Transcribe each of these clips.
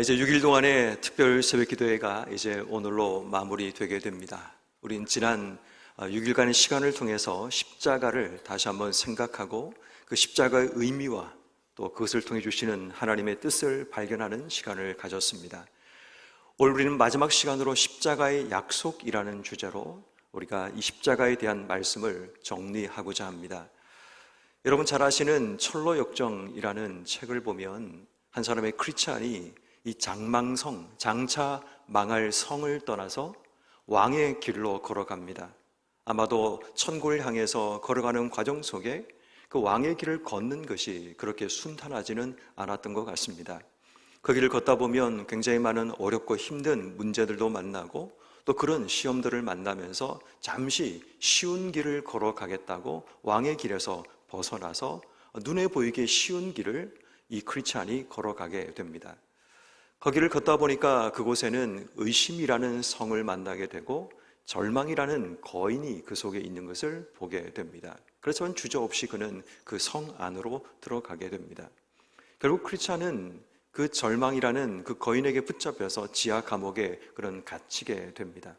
이제 6일 동안의 특별 새벽 기도회가 이제 오늘로 마무리되게 됩니다. 우린 지난 6일간의 시간을 통해서 십자가를 다시 한번 생각하고 그 십자가의 의미와 또 그것을 통해 주시는 하나님의 뜻을 발견하는 시간을 가졌습니다. 오늘 우리는 마지막 시간으로 십자가의 약속이라는 주제로 우리가 이 십자가에 대한 말씀을 정리하고자 합니다. 여러분 잘 아시는 철로역정이라는 책을 보면 한 사람의 크리스찬이 이 장망성, 장차 망할 성을 떠나서 왕의 길로 걸어갑니다. 아마도 천국을 향해서 걸어가는 과정 속에 그 왕의 길을 걷는 것이 그렇게 순탄하지는 않았던 것 같습니다. 그 길을 걷다 보면 굉장히 많은 어렵고 힘든 문제들도 만나고 또 그런 시험들을 만나면서 잠시 쉬운 길을 걸어가겠다고 왕의 길에서 벗어나서 눈에 보이게 쉬운 길을 이 크리스찬이 걸어가게 됩니다. 거기를 걷다 보니까 그곳에는 의심이라는 성을 만나게 되고 절망이라는 거인이 그 속에 있는 것을 보게 됩니다. 그래서 주저없이 그는 그 성 안으로 들어가게 됩니다. 결국 크리스찬은 그 절망이라는 그 거인에게 붙잡혀서 지하 감옥에 그런 갇히게 됩니다.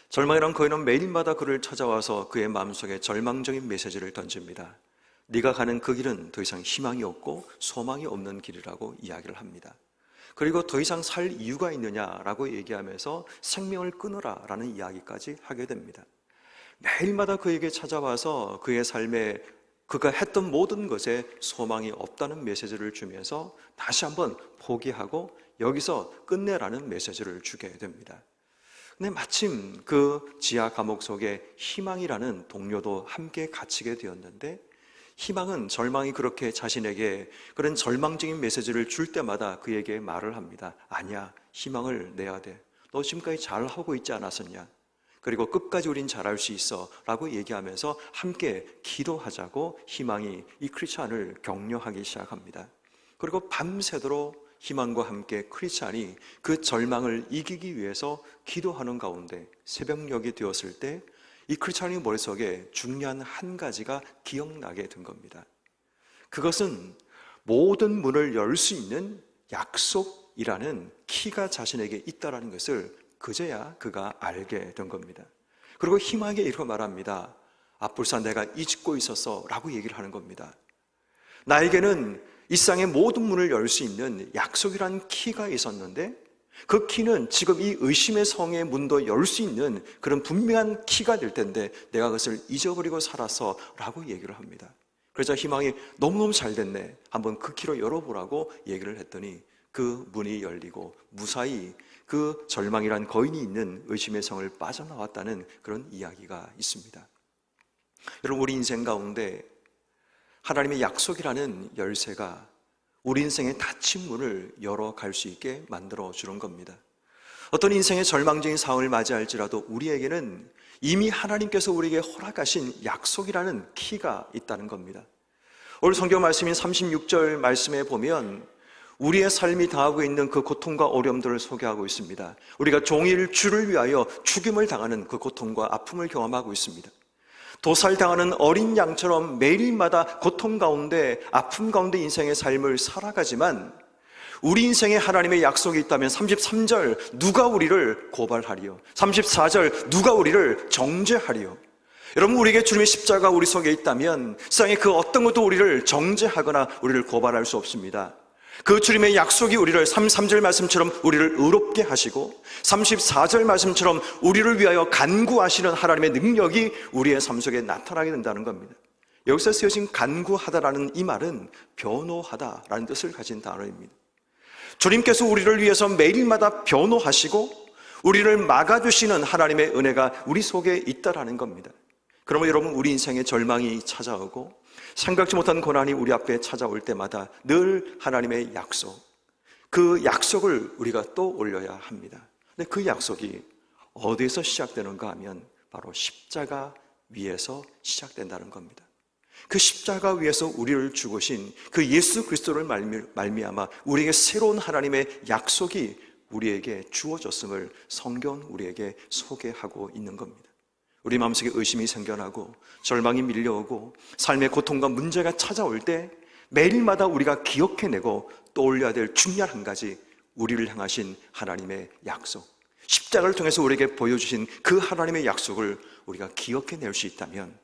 절망이란 거인은 매일마다 그를 찾아와서 그의 마음속에 절망적인 메시지를 던집니다. 네가 가는 그 길은 더 이상 희망이 없고 소망이 없는 길이라고 이야기를 합니다. 그리고 더 이상 살 이유가 있느냐라고 얘기하면서 생명을 끊어라 라는 이야기까지 하게 됩니다. 매일마다 그에게 찾아와서 그의 삶에 그가 했던 모든 것에 소망이 없다는 메시지를 주면서 다시 한번 포기하고 여기서 끝내라는 메시지를 주게 됩니다. 근데 마침 그 지하 감옥 속에 희망이라는 동료도 함께 갇히게 되었는데 희망은 절망이 그렇게 자신에게 그런 절망적인 메시지를 줄 때마다 그에게 말을 합니다. 아니야, 희망을 내야 돼. 너 지금까지 잘하고 있지 않았었냐? 그리고 끝까지 우린 잘할 수 있어 라고 얘기하면서 함께 기도하자고 희망이 이 크리스찬을 격려하기 시작합니다. 그리고 밤새도록 희망과 함께 크리스찬이 그 절망을 이기기 위해서 기도하는 가운데 새벽녘이 되었을 때 이 크리스찬의 머릿속에 중요한 한 가지가 기억나게 된 겁니다. 그것은 모든 문을 열 수 있는 약속이라는 키가 자신에게 있다는 것을 그제야 그가 알게 된 겁니다. 그리고 희망에 이렇게 말합니다. 불사 내가 잊고 있었어 라고 얘기를 하는 겁니다. 나에게는 이 세상의 모든 문을 열 수 있는 약속이라는 키가 있었는데 그 키는 지금 이 의심의 성의 문도 열 수 있는 그런 분명한 키가 될 텐데 내가 그것을 잊어버리고 살았어 라고 얘기를 합니다. 그래서 희망이 너무너무 잘 됐네, 한번 그 키로 열어보라고 얘기를 했더니 그 문이 열리고 무사히 그 절망이란 거인이 있는 의심의 성을 빠져나왔다는 그런 이야기가 있습니다. 여러분, 우리 인생 가운데 하나님의 약속이라는 열쇠가 우리 인생의 닫힌 문을 열어갈 수 있게 만들어주는 겁니다. 어떤 인생의 절망적인 상황을 맞이할지라도 우리에게는 이미 하나님께서 우리에게 허락하신 약속이라는 키가 있다는 겁니다. 오늘 성경 말씀인 36절 말씀에 보면 우리의 삶이 당하고 있는 그 고통과 어려움들을 소개하고 있습니다. 우리가 종일 주를 위하여 죽임을 당하는 그 고통과 아픔을 경험하고 있습니다. 도살당하는 어린 양처럼 매일마다 고통 가운데 아픔 가운데 인생의 삶을 살아가지만 우리 인생에 하나님의 약속이 있다면 33절 누가 우리를 고발하리요? 34절 누가 우리를 정죄하리요? 여러분, 우리에게 주님의 십자가 우리 속에 있다면 세상의 그 어떤 것도 우리를 정죄하거나 우리를 고발할 수 없습니다. 그 주님의 약속이 우리를 33절 말씀처럼 우리를 의롭게 하시고 34절 말씀처럼 우리를 위하여 간구하시는 하나님의 능력이 우리의 삶 속에 나타나게 된다는 겁니다. 여기서 쓰여진 간구하다라는 이 말은 변호하다라는 뜻을 가진 단어입니다. 주님께서 우리를 위해서 매일마다 변호하시고 우리를 막아주시는 하나님의 은혜가 우리 속에 있다라는 겁니다. 그러면 여러분, 우리 인생에 절망이 찾아오고 생각지 못한 고난이 우리 앞에 찾아올 때마다 늘 하나님의 약속, 그 약속을 우리가 또 올려야 합니다. 근데 그 약속이 어디에서 시작되는가 하면 바로 십자가 위에서 시작된다는 겁니다. 그 십자가 위에서 우리를 죽으신 그 예수 그리스도를 말미암아 우리에게 새로운 하나님의 약속이 우리에게 주어졌음을 성경은 우리에게 소개하고 있는 겁니다. 우리 마음속에 의심이 생겨나고 절망이 밀려오고 삶의 고통과 문제가 찾아올 때 매일마다 우리가 기억해내고 떠올려야 될 중요한 한 가지, 우리를 향하신 하나님의 약속, 십자가를 통해서 우리에게 보여주신 그 하나님의 약속을 우리가 기억해낼 수 있다면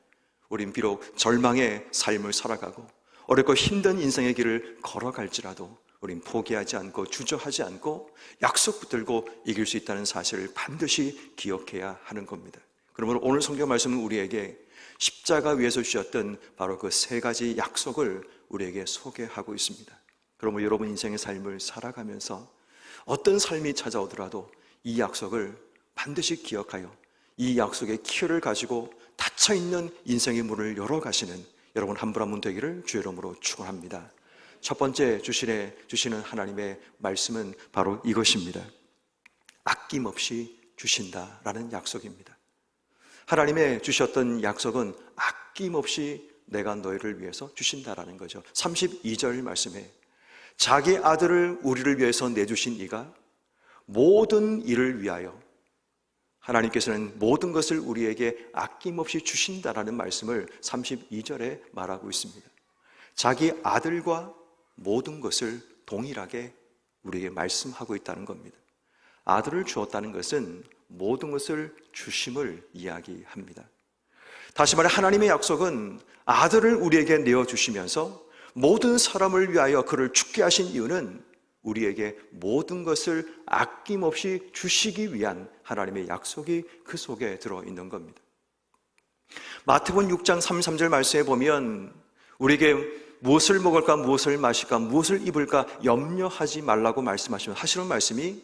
우린 비록 절망의 삶을 살아가고 어렵고 힘든 인생의 길을 걸어갈지라도 우린 포기하지 않고 주저하지 않고 약속 붙들고 이길 수 있다는 사실을 반드시 기억해야 하는 겁니다. 그러므로 오늘 성경 말씀은 우리에게 십자가 위에서 주셨던 바로 그 세 가지 약속을 우리에게 소개하고 있습니다. 그러므로 여러분 인생의 삶을 살아가면서 어떤 삶이 찾아오더라도 이 약속을 반드시 기억하여 이 약속의 키를 가지고 닫혀있는 인생의 문을 열어가시는 여러분 한 분 한 분 되기를 주의 이름으로 축원합니다. 첫 번째 주시는 하나님의 말씀은 바로 이것입니다. 아낌없이 주신다라는 약속입니다. 하나님의 주셨던 약속은 아낌없이 내가 너희를 위해서 주신다라는 거죠. 32절 말씀에 자기 아들을 우리를 위해서 내주신 이가 모든 일을 위하여, 하나님께서는 모든 것을 우리에게 아낌없이 주신다라는 말씀을 32절에 말하고 있습니다. 자기 아들과 모든 것을 동일하게 우리에게 말씀하고 있다는 겁니다. 아들을 주었다는 것은 모든 것을 주심을 이야기합니다. 다시 말해 하나님의 약속은 아들을 우리에게 내어주시면서 모든 사람을 위하여 그를 죽게 하신 이유는 우리에게 모든 것을 아낌없이 주시기 위한 하나님의 약속이 그 속에 들어있는 겁니다. 마태복음 6장 33절 말씀에 보면 우리에게 무엇을 먹을까, 무엇을 마실까, 무엇을 입을까 염려하지 말라고 하시는 말씀이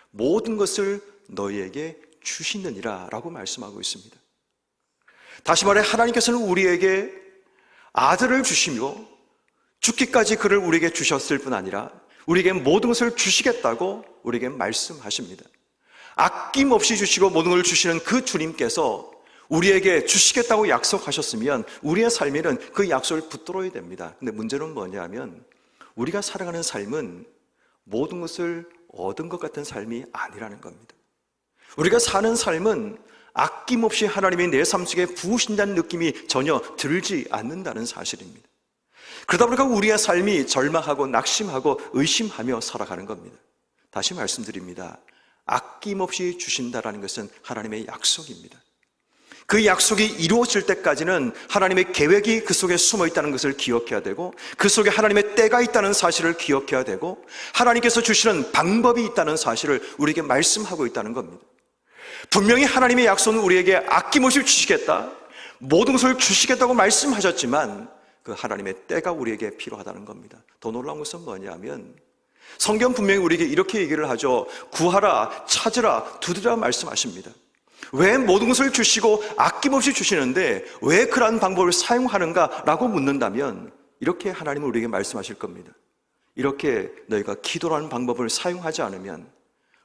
모든 것을 너희에게 주시느니라 라고 말씀하고 있습니다. 다시 말해 하나님께서는 우리에게 아들을 주시며 죽기까지 그를 우리에게 주셨을 뿐 아니라 우리에게 모든 것을 주시겠다고 우리에게 말씀하십니다. 아낌없이 주시고 모든 걸 주시는 그 주님께서 우리에게 주시겠다고 약속하셨으면 우리의 삶에는 그 약속을 붙들어야 됩니다. 근데 문제는 뭐냐면 우리가 살아가는 삶은 모든 것을 얻은 것 같은 삶이 아니라는 겁니다. 우리가 사는 삶은 아낌없이 하나님이 내 삶 속에 부으신다는 느낌이 전혀 들지 않는다는 사실입니다. 그러다 보니까 우리의 삶이 절망하고 낙심하고 의심하며 살아가는 겁니다. 다시 말씀드립니다. 아낌없이 주신다라는 것은 하나님의 약속입니다. 그 약속이 이루어질 때까지는 하나님의 계획이 그 속에 숨어 있다는 것을 기억해야 되고 그 속에 하나님의 때가 있다는 사실을 기억해야 되고 하나님께서 주시는 방법이 있다는 사실을 우리에게 말씀하고 있다는 겁니다. 분명히 하나님의 약속은 우리에게 아낌없이 주시겠다, 모든 것을 주시겠다고 말씀하셨지만 그 하나님의 때가 우리에게 필요하다는 겁니다. 더 놀라운 것은 뭐냐면 성경 분명히 우리에게 이렇게 얘기를 하죠. 구하라, 찾으라, 두드리라 말씀하십니다. 왜 모든 것을 주시고 아낌없이 주시는데 왜 그러한 방법을 사용하는가라고 묻는다면 이렇게 하나님은 우리에게 말씀하실 겁니다. 이렇게 너희가 기도라는 방법을 사용하지 않으면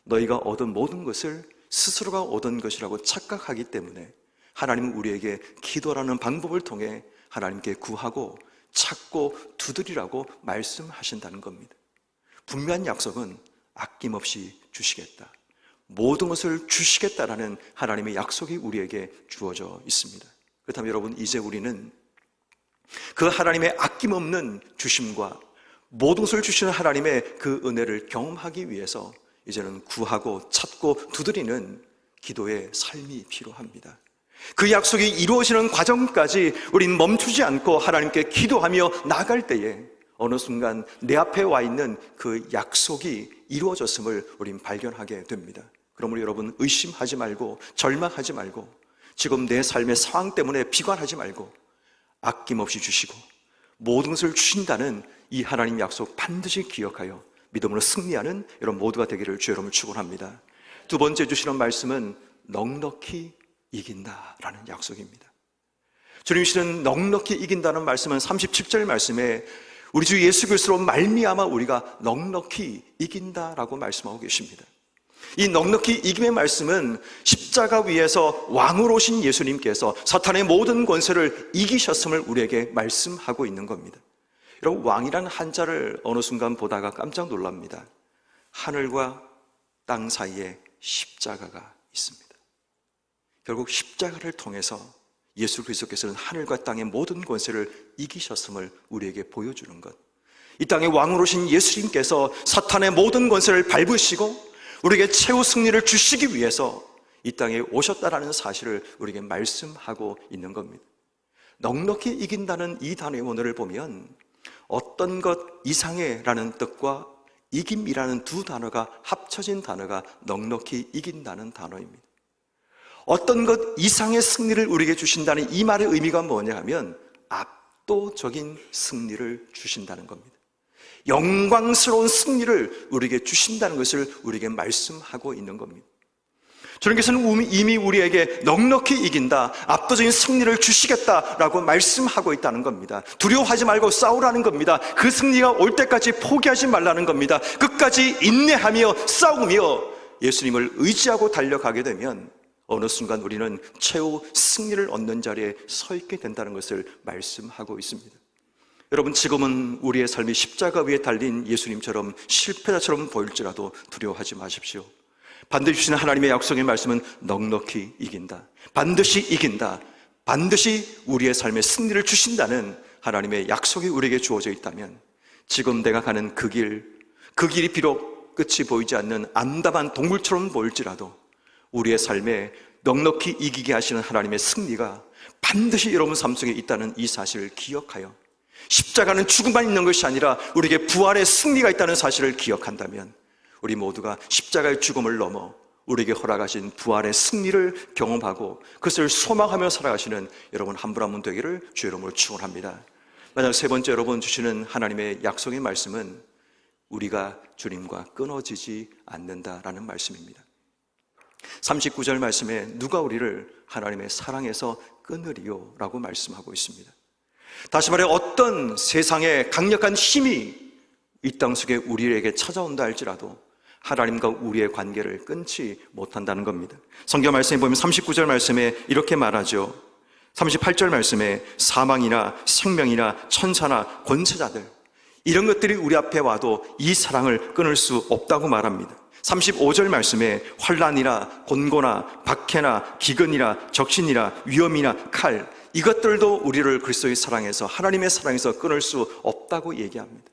너희가 얻은 모든 것을 스스로가 얻은 것이라고 착각하기 때문에 하나님은 우리에게 기도라는 방법을 통해 하나님께 구하고 찾고 두드리라고 말씀하신다는 겁니다. 분명한 약속은 아낌없이 주시겠다, 모든 것을 주시겠다라는 하나님의 약속이 우리에게 주어져 있습니다. 그렇다면 여러분, 이제 우리는 그 하나님의 아낌없는 주심과 모든 것을 주시는 하나님의 그 은혜를 경험하기 위해서 이제는 구하고 찾고 두드리는 기도의 삶이 필요합니다. 그 약속이 이루어지는 과정까지 우린 멈추지 않고 하나님께 기도하며 나갈 때에 어느 순간 내 앞에 와 있는 그 약속이 이루어졌음을 우린 발견하게 됩니다. 그러므로 여러분, 의심하지 말고 절망하지 말고 지금 내 삶의 상황 때문에 비관하지 말고 아낌없이 주시고 모든 것을 주신다는 이 하나님 약속 반드시 기억하여 믿음으로 승리하는 여러분 모두가 되기를 주의 이름으로 축원합니다. 두 번째 주시는 말씀은 넉넉히 이긴다라는 약속입니다. 주님이시는 넉넉히 이긴다는 말씀은 37절 말씀에 우리 주 예수 그리스도로 말미암아 우리가 넉넉히 이긴다라고 말씀하고 계십니다. 이 넉넉히 이김의 말씀은 십자가 위에서 왕으로 오신 예수님께서 사탄의 모든 권세를 이기셨음을 우리에게 말씀하고 있는 겁니다. 여러분, 왕이라는 한자를 어느 순간 보다가 깜짝 놀랍니다. 하늘과 땅 사이에 십자가가 있습니다. 결국 십자가를 통해서 예수 그리스도께서는 하늘과 땅의 모든 권세를 이기셨음을 우리에게 보여주는 것, 이 땅의 왕으로 오신 예수님께서 사탄의 모든 권세를 밟으시고 우리에게 최후 승리를 주시기 위해서 이 땅에 오셨다라는 사실을 우리에게 말씀하고 있는 겁니다. 넉넉히 이긴다는 이 단어의 원어를 보면 어떤 것 이상의 라는 뜻과 이김이라는 두 단어가 합쳐진 단어가 넉넉히 이긴다는 단어입니다. 어떤 것 이상의 승리를 우리에게 주신다는 이 말의 의미가 뭐냐 하면 압도적인 승리를 주신다는 겁니다. 영광스러운 승리를 우리에게 주신다는 것을 우리에게 말씀하고 있는 겁니다. 주님께서는 이미 우리에게 넉넉히 이긴다, 압도적인 승리를 주시겠다라고 말씀하고 있다는 겁니다. 두려워하지 말고 싸우라는 겁니다. 그 승리가 올 때까지 포기하지 말라는 겁니다. 끝까지 인내하며 싸우며 예수님을 의지하고 달려가게 되면 어느 순간 우리는 최후 승리를 얻는 자리에 서 있게 된다는 것을 말씀하고 있습니다. 여러분, 지금은 우리의 삶이 십자가 위에 달린 예수님처럼 실패자처럼 보일지라도 두려워하지 마십시오. 반드시 주시는 하나님의 약속의 말씀은 넉넉히 이긴다, 반드시 이긴다, 반드시 우리의 삶에 승리를 주신다는 하나님의 약속이 우리에게 주어져 있다면 지금 내가 가는 그 길이 비록 끝이 보이지 않는 암담한 동굴처럼 보일지라도 우리의 삶에 넉넉히 이기게 하시는 하나님의 승리가 반드시 여러분 삶 속에 있다는 이 사실을 기억하여 십자가는 죽음만 있는 것이 아니라 우리에게 부활의 승리가 있다는 사실을 기억한다면 우리 모두가 십자가의 죽음을 넘어 우리에게 허락하신 부활의 승리를 경험하고 그것을 소망하며 살아가시는 여러분 한 분 한 분 되기를 주의 이름으로 축원합니다. 마지막 세 번째 여러분 주시는 하나님의 약속의 말씀은 우리가 주님과 끊어지지 않는다라는 말씀입니다. 39절 말씀에 누가 우리를 하나님의 사랑에서 끊으리요? 라고 말씀하고 있습니다. 다시 말해 어떤 세상의 강력한 힘이 이 땅 속에 우리에게 찾아온다 할지라도 하나님과 우리의 관계를 끊지 못한다는 겁니다. 성경 말씀에 보면 39절 말씀에 이렇게 말하죠. 38절 말씀에 사망이나 생명이나 천사나 권세자들 이런 것들이 우리 앞에 와도 이 사랑을 끊을 수 없다고 말합니다. 35절 말씀에 환난이나 곤고나 박해나 기근이나 적신이나 위험이나 칼 이것들도 우리를 그리스도의 사랑에서 하나님의 사랑에서 끊을 수 없다고 얘기합니다.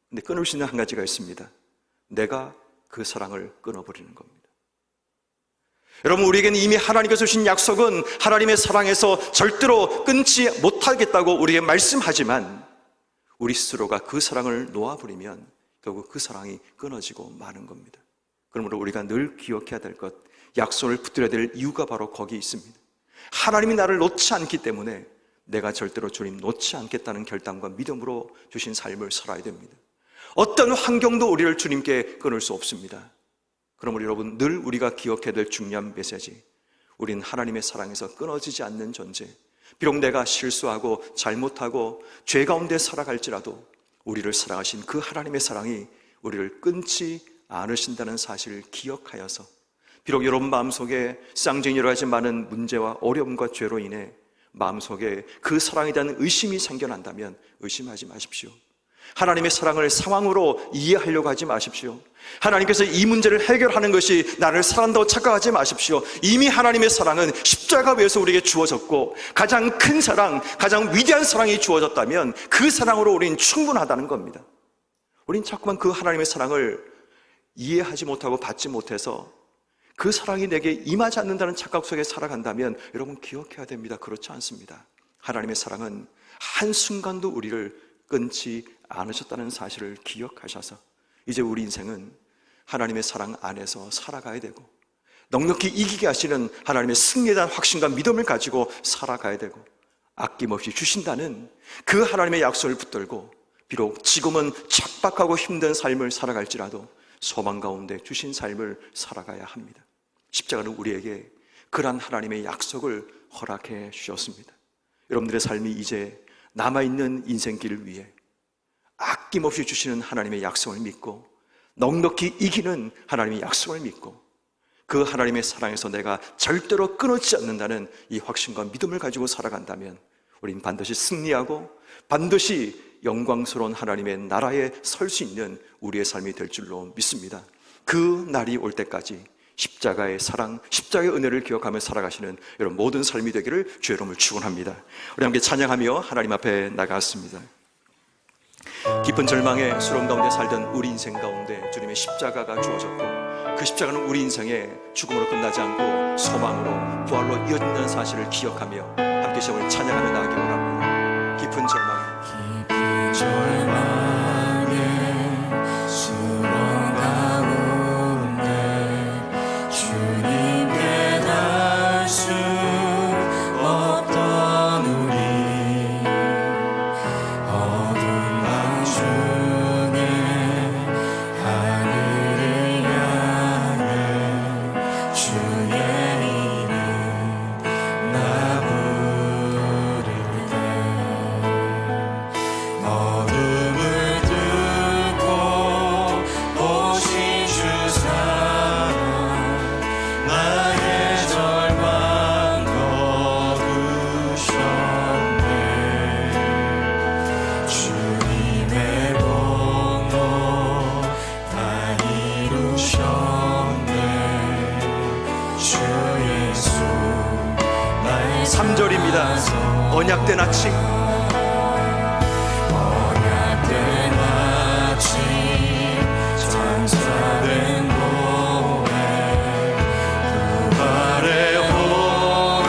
근데 끊을 수 있는 한 가지가 있습니다. 내가 그 사랑을 끊어버리는 겁니다. 여러분, 우리에게는 이미 하나님께서 주신 약속은 하나님의 사랑에서 절대로 끊지 못하겠다고 우리에게 말씀하지만 우리 스스로가 그 사랑을 놓아버리면 결국 그 사랑이 끊어지고 마는 겁니다. 그러므로 우리가 늘 기억해야 될 것, 약속을 붙들어야 될 이유가 바로 거기 있습니다. 하나님이 나를 놓지 않기 때문에 내가 절대로 주님 놓지 않겠다는 결단과 믿음으로 주신 삶을 살아야 됩니다. 어떤 환경도 우리를 주님께 끊을 수 없습니다. 그러므로 여러분 늘 우리가 기억해야 될 중요한 메시지, 우린 하나님의 사랑에서 끊어지지 않는 존재. 비록 내가 실수하고 잘못하고 죄 가운데 살아갈지라도 우리를 사랑하신 그 하나님의 사랑이 우리를 끊지 않으신다는 사실을 기억하여서 비록 여러분 마음속에 쌍둥이 여러 가지 많은 문제와 어려움과 죄로 인해 마음속에 그 사랑에 대한 의심이 생겨난다면 의심하지 마십시오. 하나님의 사랑을 상황으로 이해하려고 하지 마십시오. 하나님께서 이 문제를 해결하는 것이 나를 사랑한다고 착각하지 마십시오. 이미 하나님의 사랑은 십자가 위에서 우리에게 주어졌고 가장 큰 사랑, 가장 위대한 사랑이 주어졌다면 그 사랑으로 우리는 충분하다는 겁니다. 우린 자꾸만 그 하나님의 사랑을 이해하지 못하고 받지 못해서 그 사랑이 내게 임하지 않는다는 착각 속에 살아간다면 여러분 기억해야 됩니다. 그렇지 않습니다. 하나님의 사랑은 한순간도 우리를 끊지 않으셨다는 사실을 기억하셔서 이제 우리 인생은 하나님의 사랑 안에서 살아가야 되고 넉넉히 이기게 하시는 하나님의 승리에 대한 확신과 믿음을 가지고 살아가야 되고 아낌없이 주신다는 그 하나님의 약속을 붙들고 비록 지금은 척박하고 힘든 삶을 살아갈지라도 소망 가운데 주신 삶을 살아가야 합니다. 십자가는 우리에게 그러한 하나님의 약속을 허락해 주셨습니다. 여러분들의 삶이 이제 남아있는 인생길을 위해 아낌없이 주시는 하나님의 약속을 믿고 넉넉히 이기는 하나님의 약속을 믿고 그 하나님의 사랑에서 내가 절대로 끊어지지 않는다는 이 확신과 믿음을 가지고 살아간다면 우린 반드시 승리하고 반드시 영광스러운 하나님의 나라에 설 수 있는 우리의 삶이 될 줄로 믿습니다. 그 날이 올 때까지 십자가의 사랑, 십자가의 은혜를 기억하며 살아가시는 여러분 모든 삶이 되기를 주의 이름으로 축원합니다. 우리 함께 찬양하며 하나님 앞에 나갔습니다. 깊은 절망의 수렁 가운데 살던 우리 인생 가운데 주님의 십자가가 주어졌고, 그 십자가는 우리 인생의 죽음으로 끝나지 않고 소망으로 부활로 이어진다는 사실을 기억하며 함께 시험을 찬양하며 나가기 원합니다. 깊은 절망의 수렁 가운데 주님께 닿을 수 없던 우리, 어두운 밤 중에 하늘을 향해 주의 이름 나 부를 때, 어둠을 뚫고 오신 주 사랑, 나의 절망 거두셨네. 주님의 공로 다 이루셨네. 주 예수 나의 3절입니다. 언약된 아침, 언약된 아침, 장사된 고백, 부활의 호흡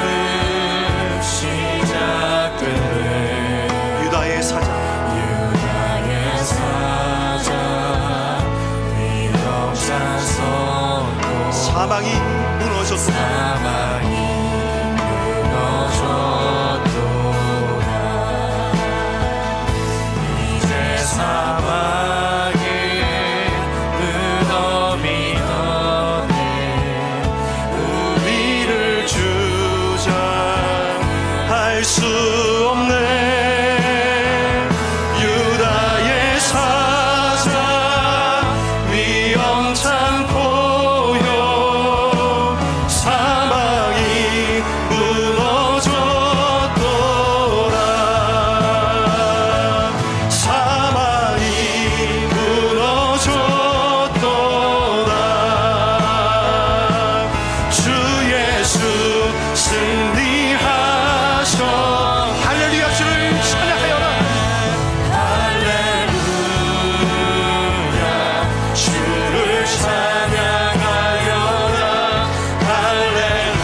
시작되네. 유다의 사자, 유다의 사자 위력자 선고, 사망이 무너졌소. 사망이 무너졌도다. 이제 사망의 무덤이 떠내 우리를 주장할 수 없네. 유다의 사자 위험찬 포효, 사망이 무너졌도다. 사망이 무너졌도다. 주 예수 승리하셔. 할렐루야. 주를 찬양하여라. 할렐루야. 주를 찬양하여라. 할렐루야.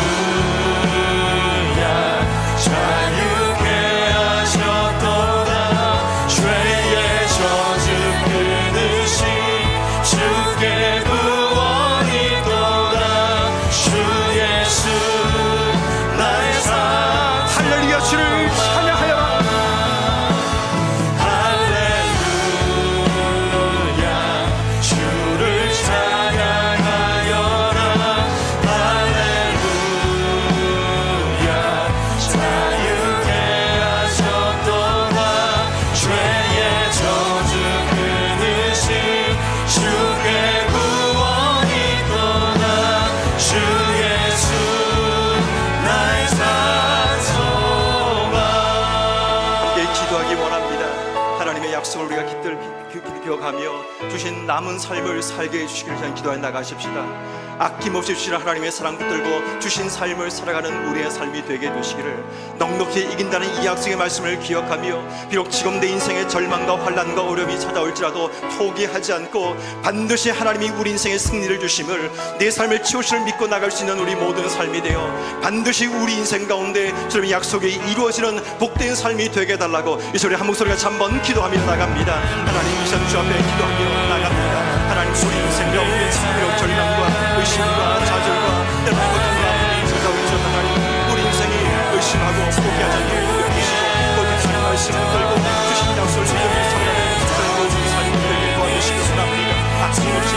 자유케 하셨도다. 죄의 저주 끊으신 주께 구원이 있도다. 주 예수 나의 사. 할렐루야. 주를 찬양하여라. 할렐루야. 주를 찬양하여라. 할렐루야. 자유케 하셨도다. 죄의 저주 끊으신 주께 구원이 있도다. 주 예수 나의 산소가. 함께 기도하기 원합니다. 하나님의 약속을 우리가 기억하며 주신 남은 삶을 살게 해주시기를 저는 기도해 나가십시다. 아낌없이 주시는 하나님의 사랑 붙들고 주신 삶을 살아가는 우리의 삶이 되게 해주시기를, 넉넉히 이긴다는 이 약속의 말씀을 기억하며 비록 지금 내 인생에 절망과 환난과 어려움이 찾아올지라도 포기하지 않고 반드시 하나님이 우리 인생의 승리를 주심을, 내 삶을 치우심을 믿고 나갈 수 있는 우리 모든 삶이 되어 반드시 우리 인생 가운데 주님의 약속이 이루어지는 복된 삶이 되게 해달라고 이 소리 한 목소리가 한번 기도하며 나갑니다. 하나님, 이 시간 주 앞에 기도하며 나갑니다. 하나님, 우리 인생 가운데 비록 절망과 의심과 좌절과 때로는 고통과 아픔이 찾아오지만 하나님, 우리 인생이 의심하고 포기하지 않게 여기시고 거듭하는 말씀을 걸고 주신 약속을 믿으며 살아가는 저희 모든 삶이 되게 도와주시기 원합니다. 아낌없이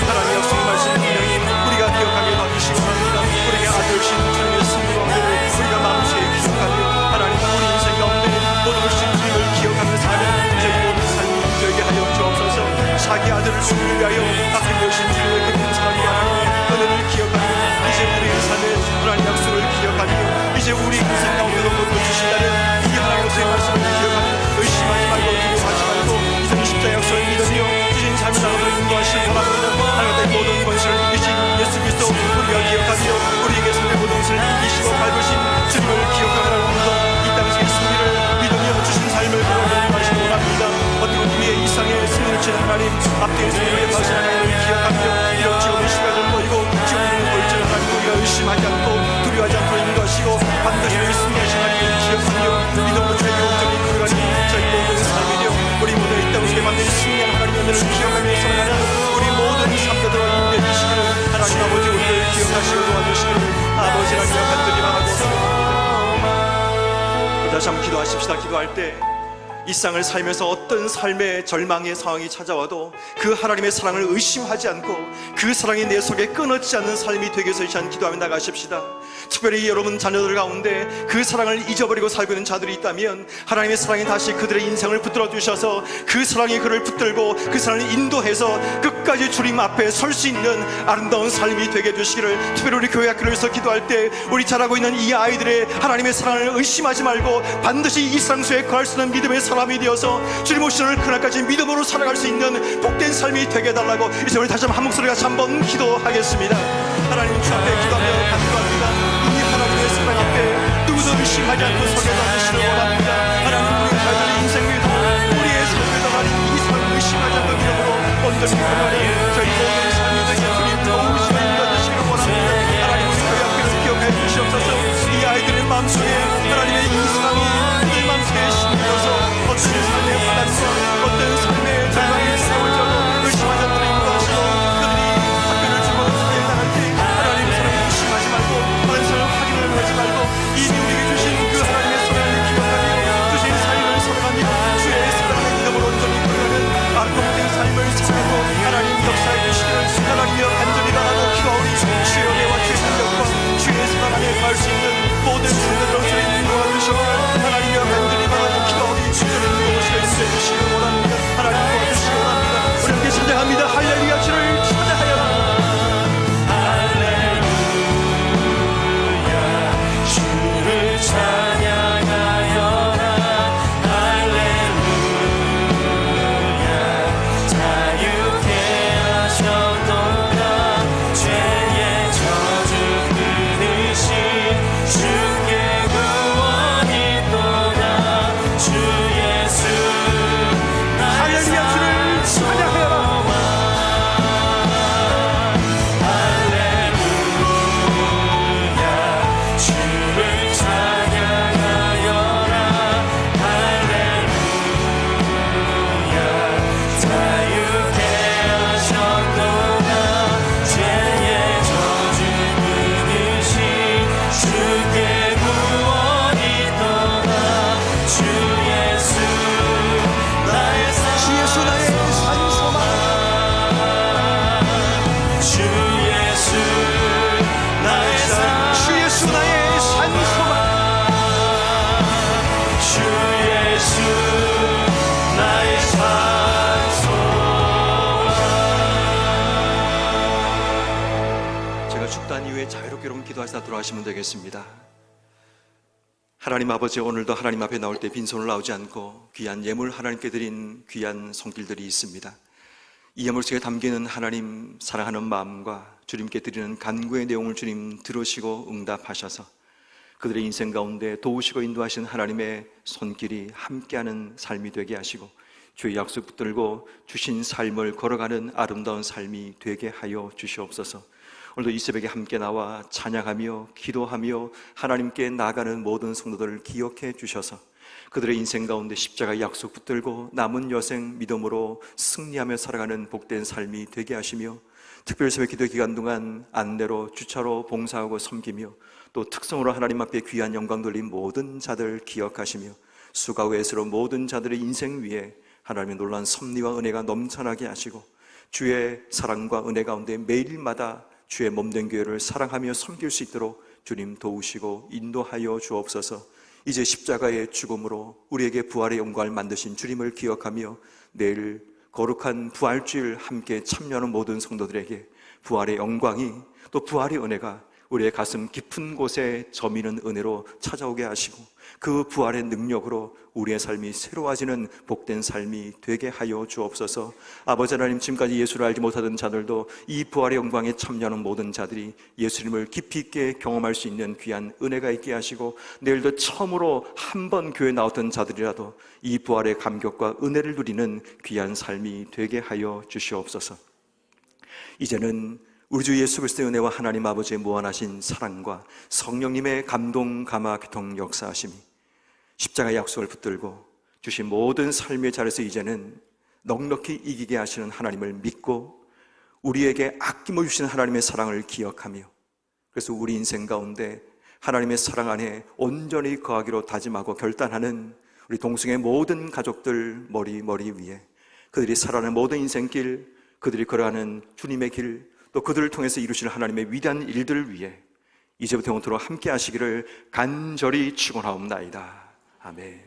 하나님의 약속의 말씀 분명히 우리가 기억하게 도와주시기 원합니다. 우리에게 아들신 주님의 승리와 은혜를 우리가 마음속에 기억하며 하나님, 우리 인생 가운데 모든 것이 주님을 기억하며 사는 저희 모든 삶이 되게 하여 주옵소서. 자기 아들을 주를 위하여 아낌없이 주님의 그 사랑과 하나님의 은혜를 기억하며 이제 우리의 삶에 하나님 약속을 기억하며 이제 우리 인생 가운데도 모두 주신다는 이 하나님의 말씀을 기억하며 의심하지 말고 두려워하지 말고 이제는 십자의 약속을 믿으며 주신 삶을 나누는 인도하시기 바랍니다. 하나님의 모든 권세를 이기신 예수 그리스도 우리가 기억하며 우리에게 삶의 모든 것을 이기시고 밟으신 주님을 기억하며 오늘도 이 땅의 승리를 믿으며 주신 삶을 걸어가시기 원합니다. 어떤 우리의 기도하십시다. 기도할 때 이 세상을 살면서 어떤 삶의 절망의 상황이 찾아와도 그 하나님의 사랑을 의심하지 않고 그 사랑이 내 속에 끊어지지 않는 삶이 되기 위해서 이 시간 기도하며 나가십시다. 특별히 여러분 자녀들 가운데 그 사랑을 잊어버리고 살고 있는 자들이 있다면 하나님의 사랑이 다시 그들의 인생을 붙들어 주셔서 그 사랑이 그를 붙들고 그 사랑을 인도해서 끝까지 주님 앞에 설 수 있는 아름다운 삶이 되게 해주시기를, 특별히 우리 교회 학교에서 기도할 때 우리 자라고 있는 이 아이들의 하나님의 사랑을 의심하지 말고 반드시 이 상수에 거할 수 있는 믿음의 사람이 되어서 주님 오시는 그날까지 믿음으로 살아갈 수 있는 복된 삶이 되게 해달라고 이제 우리 다시 한 목소리 같이 한번 기도하겠습니다. 하나님 주 앞에 기도하며 간구합니다. 이 하나님의 사랑 앞에 누구도 의심하지 않고 서게 해주시길 원합니다. 하나님 우리 아이들의 인생 위도 우리의 삶에도 하나님 이 사랑을 의심하지 않고 믿음으로 온전히 하나님 저희 모든 삶이 되게 주님 도우시며 인도하시길 원합니다. 하나님 우리 교회 학교를 기억해 주시옵소서. 이 아이들의 마음속에 하나님의 이 사랑이 그들 마음속에 심겨서 어떤 삶의 화단과 어떤 삶의 절망이 세워져도 의심하지 않도록 인도하시고 그들이 학교를 주고 사회에 나갈 때 하나님의 사랑을 의심하지 말고 다른 사랑을 확인을 하지 말고 이미 우리에게 주신 그 하나님의 사랑을 기억하며 주신 삶을 살아가며 주의 사랑의 믿음으로 온전히 걸어가는 아름다운 삶을 살고 하나님 역사해 주시기를 하나님여 간절히 바라고 기도하오니 주의 은혜와 주의 능력과 주의 사랑 안에 갈 수 있는 모든 성도들로 주님 인도하 주시고 하나님여 간절히 바라고 기도하오니 주님 무엇을 인도해 주시기 원합니다. 하나님 도와주시기 원합니다. 우리 함께 찬양합니다. 할렐루야. 주를 찬양하여라. 할렐루야 주를 찬양하여라. 할렐루야 자유케 하셨도다. 죄의 저주 끊으신 주께 구원이 또다. 주 예수 나의 할렐루야. 주를 찬양하여라. 할렐루야 주를 찬양하여라. 할렐루야 자유케 하셨도다. 죄의 저주 끊으신 주께 구원이 또다. 주 예수 나의 주 예수 나의 산 소망. 주 예수 나의 주 예수 나의 산 소망. 주 예수 나의 산소망. 제가 죽단 이후에 자유롭게 여러분 기도하시다 돌아가시면 되겠습니다. 하나님 아버지, 오늘도 하나님 앞에 나올 때 빈손을 나오지 않고 귀한 예물 하나님께 드린 귀한 손길들이 있습니다. 이 예물 속에 담기는 하나님 사랑하는 마음과 주님께 드리는 간구의 내용을 주님 들으시고 응답하셔서 그들의 인생 가운데 도우시고 인도하신 하나님의 손길이 함께하는 삶이 되게 하시고 주의 약속 붙들고 주신 삶을 걸어가는 아름다운 삶이 되게 하여 주시옵소서. 오늘도 이 새벽에 함께 나와 찬양하며 기도하며 하나님께 나아가는 모든 성도들을 기억해 주셔서 그들의 인생 가운데 십자가 약속 붙들고 남은 여생 믿음으로 승리하며 살아가는 복된 삶이 되게 하시며 특별 새벽 기도 기간 동안 안내로 주차로 봉사하고 섬기며 또 특성으로 하나님 앞에 귀한 영광 돌린 모든 자들 기억하시며 수가 외에서로 모든 자들의 인생 위에 하나님의 놀라운 섭리와 은혜가 넘쳐나게 하시고 주의 사랑과 은혜 가운데 매일마다 주의 몸된 교회를 사랑하며 섬길 수 있도록 주님 도우시고 인도하여 주옵소서. 이제 십자가의 죽음으로 우리에게 부활의 영광을 만드신 주님을 기억하며 내일 거룩한 부활주일 함께 참여하는 모든 성도들에게 부활의 영광이 또 부활의 은혜가 우리의 가슴 깊은 곳에 저미는 은혜로 찾아오게 하시고 그 부활의 능력으로 우리의 삶이 새로워지는 복된 삶이 되게 하여 주옵소서. 아버지 하나님, 지금까지 예수를 알지 못하던 자들도 이 부활의 영광에 참여하는 모든 자들이 예수님을 깊이 있게 경험할 수 있는 귀한 은혜가 있게 하시고 내일도 처음으로 한 번 교회에 나왔던 자들이라도 이 부활의 감격과 은혜를 누리는 귀한 삶이 되게 하여 주시옵소서. 이제는 우리 주 예수 그리스도의 은혜와 하나님 아버지의 무한하신 사랑과 성령님의 감동, 감화, 교통, 역사하심이 십자가의 약속을 붙들고 주신 모든 삶의 자리에서 이제는 넉넉히 이기게 하시는 하나님을 믿고 우리에게 아낌없이 주시는 하나님의 사랑을 기억하며 그래서 우리 인생 가운데 하나님의 사랑 안에 온전히 거하기로 다짐하고 결단하는 우리 동성의 모든 가족들 머리 위에 그들이 살아가는 모든 인생길, 그들이 걸어가는 주님의 길, 또 그들을 통해서 이루시는 하나님의 위대한 일들을 위해 이제부터 영원토록 함께 하시기를 간절히 축원하옵나이다. 아멘.